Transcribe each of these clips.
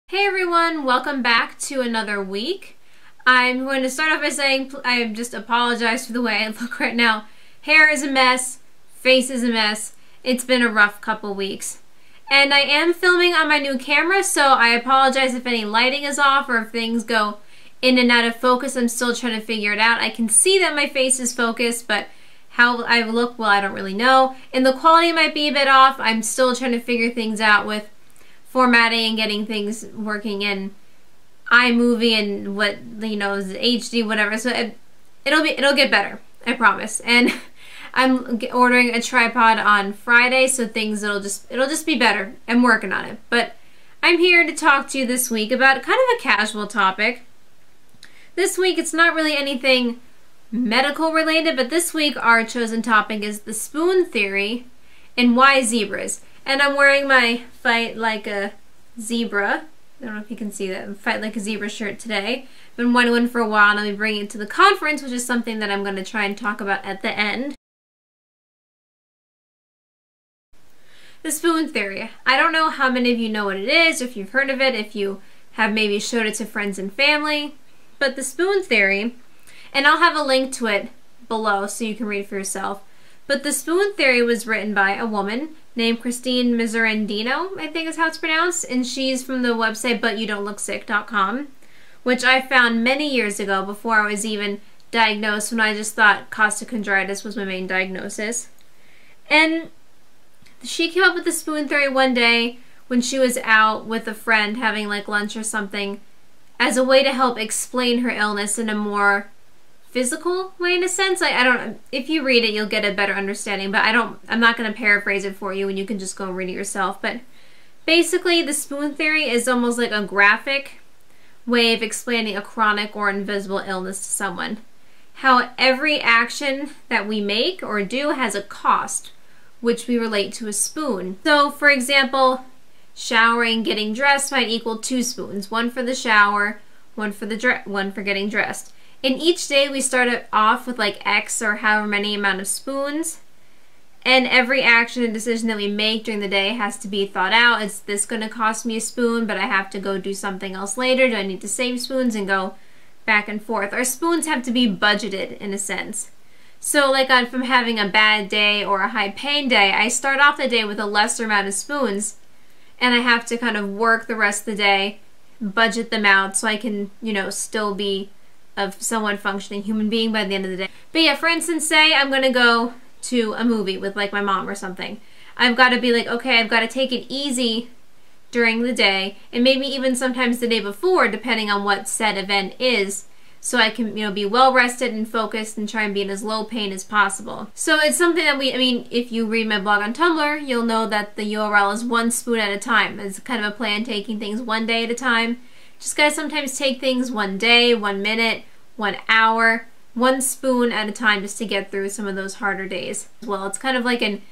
Hey everyone, welcome back to another week. I'm going to start off by saying I just apologize for the way I look right now. Hair is a mess, face is a mess. It's been a rough couple weeks. And I am filming on my new camera, so I apologize if any lighting is off or if things go in and out of focus. I'm still trying to figure it out. I can see that my face is focused, but how I look, well, I don't really know. And the quality might be a bit off. I'm still trying to figure things out with formatting and getting things working in iMovie and what, you know, HD, whatever. So it'll get better, I promise. And I'm ordering a tripod on Friday, so it'll just be better. I'm working on it. But I'm here to talk to you this week about kind of a casual topic. This week it's not really anything medical related, but this week our chosen topic is the spoon theory and why zebras. And I'm wearing my Fight Like a Zebra, I don't know if you can see that, Fight Like a Zebra shirt today. Been wanting one for a while, and I'll be bringing it to the conference, which is something that I'm going to try and talk about at the end. The spoon theory. I don't know how many of you know what it is, if you've heard of it, if you have maybe showed it to friends and family. But the spoon theory, and I'll have a link to it below so you can read for yourself. But the spoon theory was written by a woman named Christine Miserandino, I think is how it's pronounced, and she's from the website butyouDon'tLookSick.com, which I found many years ago before I was even diagnosed, when I just thought costochondritis was my main diagnosis. And she came up with the spoon theory one day when she was out with a friend having like lunch or something, as a way to help explain her illness in a more physical way, in a sense. I don't, if you read it you'll get a better understanding, but I'm not going to paraphrase it for you, and you can just go and read it yourself. But basically the spoon theory is almost like a graphic way of explaining a chronic or invisible illness to someone. How every action that we make or do has a cost, which we relate to a spoon. So for example, showering, getting dressed might equal 2 spoons, one for the shower, one for getting dressed. And each day we start off with like X or however many amount of spoons, and every action and decision that we make during the day has to be thought out. Is this going to cost me a spoon, but I have to go do something else later? Do I need to save spoons? And go back and forth. Our spoons have to be budgeted in a sense. So like if I'm having a bad day or a high pain day, I start off the day with a lesser amount of spoons, and I have to kind of work the rest of the day, budget them out so I can, you know, still be a somewhat functioning human being by the end of the day. But yeah, for instance, say I'm gonna go to a movie with like my mom or something. I've got to be like, okay, I've got to take it easy during the day, and maybe even sometimes the day before, depending on what said event is, so I can, you know, be well rested and focused and try and be in as low pain as possible. So it's something that I mean, if you read my blog on Tumblr, you'll know that the URL is 1 spoon at a time. It's kind of a plan, taking things one day at a time. Just gotta sometimes take things 1 day, 1 minute, 1 hour, 1 spoon at a time, just to get through some of those harder days. Well, it's kind of like an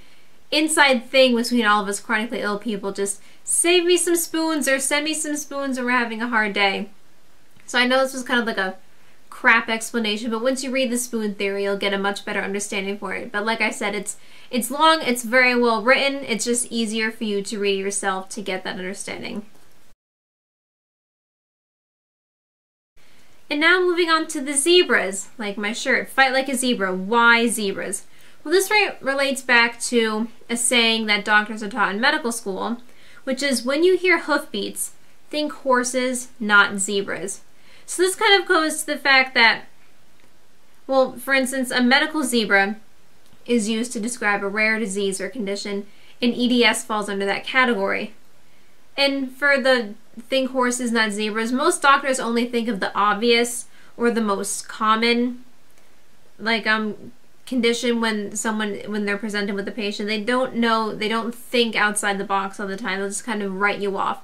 inside thing between all of us chronically ill people. Just save me some spoons or send me some spoons when we're having a hard day. So I know this was kind of like a crap explanation, but once you read the spoon theory, you'll get a much better understanding for it. But like I said, it's long, it's very well written, it's just easier for you to read yourself to get that understanding. And now moving on to the zebras, like my shirt, Fight Like a Zebra. Why zebras? Well, this relates back to a saying that doctors are taught in medical school, which is when you hear hoofbeats, think horses, not zebras. So this kind of goes to the fact that, well, for instance, a medical zebra is used to describe a rare disease or condition, and EDS falls under that category. And for the think horses, not zebras, most doctors only think of the obvious or the most common like condition when they're presented with a patient. They don't think outside the box all the time. They'll just kind of write you off.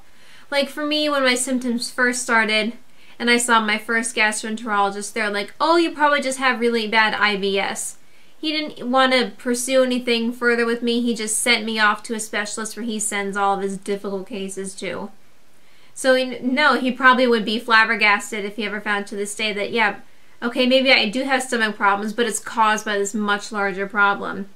Like for me, when my symptoms first started and I saw my first gastroenterologist, they're like, oh, you probably just have really bad IBS. He didn't want to pursue anything further with me. He just sent me off to a specialist where he sends all of his difficult cases to. So no, he probably would be flabbergasted if he ever found to this day that, yeah, okay, maybe I do have stomach problems, but it's caused by this much larger problem.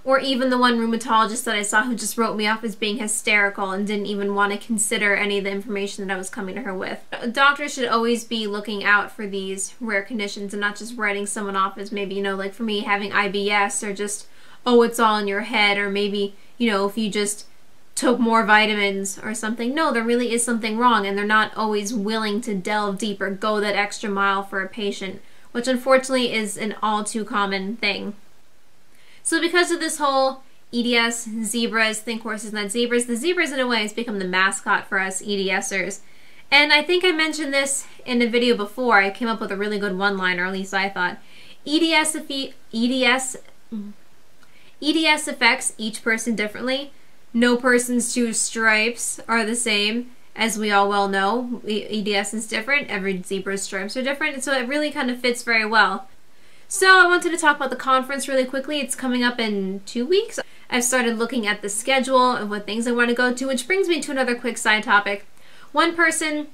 or even the one rheumatologist that I saw who just wrote me off as being hysterical and didn't even want to consider any of the information that I was coming to her with. Doctors should always be looking out for these rare conditions and not just writing someone off as maybe, you know, like for me having IBS, or just, oh, it's all in your head, or maybe, you know, if you just took more vitamins or something. No, there really is something wrong, and they're not always willing to delve deeper, go that extra mile for a patient, which unfortunately is an all too common thing. So because of this whole EDS, zebras, think horses not zebras, the zebras in a way has become the mascot for us EDSers. And I think I mentioned this in a video before. I came up with a really good one-liner, at least I thought. EDS affects each person differently. No person's two stripes are the same, as we all well know. EDS is different. Every zebra's stripes are different, and so it really kind of fits very well. So I wanted to talk about the conference really quickly. It's coming up in 2 weeks. I've started looking at the schedule of what things I want to go to, which brings me to another quick side topic. One person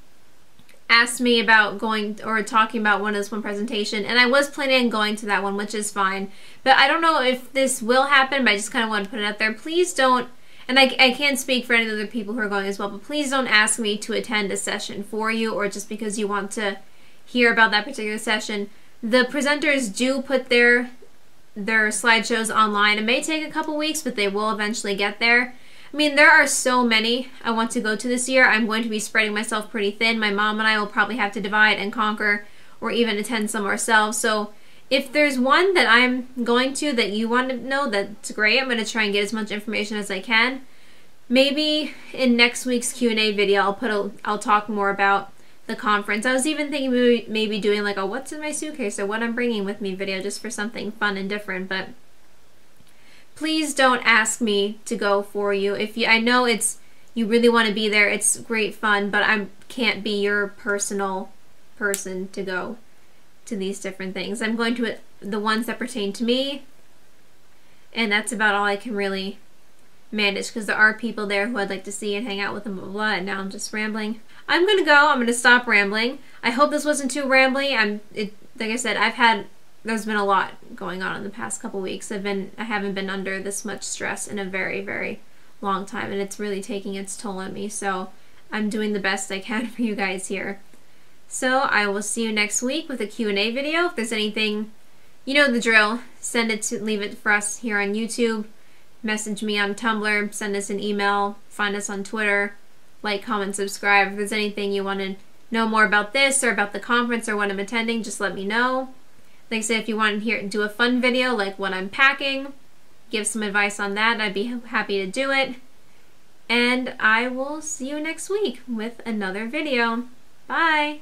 asked me about going or talking about one presentation, and I was planning on going to that one, which is fine. But I don't know if this will happen, but I just kind of want to put it out there. Please don't, and I can't speak for any of the other people who are going as well, but please don't ask me to attend a session for you, or just because you want to hear about that particular session. The presenters do put their slideshows online. It may take a couple weeks, but they will eventually get there. I mean, there are so many I want to go to this year. I'm going to be spreading myself pretty thin. My mom and I will probably have to divide and conquer, or even attend some ourselves. So if there's one that I'm going to that you want to know, that's great. I'm going to try and get as much information as I can. Maybe in next week's Q&A video, I'll talk more about the conference. I was even thinking maybe doing like a what's in my suitcase or what I'm bringing with me video, just for something fun and different. But please don't ask me to go for you. I know you really want to be there, it's great fun, but I can't be your personal person to go to these different things. I'm going to the ones that pertain to me, and that's about all I can really manage, because there are people there who I'd like to see and hang out with them, blah, blah, blah, and now I'm just rambling. I'm gonna go. I'm gonna stop rambling. I hope this wasn't too rambly. Like I said, there's been a lot going on in the past couple weeks. I haven't been under this much stress in a very, very long time, and it's really taking its toll on me. So I'm doing the best I can for you guys here. So I will see you next week with a Q&A video. If there's anything, you know the drill. Leave it for us here on YouTube. Message me on Tumblr. Send us an email. Find us on Twitter. Like, comment, subscribe. If there's anything you want to know more about this or about the conference or what I'm attending, just let me know. Like I said, if you want to do a fun video like what I'm packing, give some advice on that, I'd be happy to do it. And I will see you next week with another video. Bye!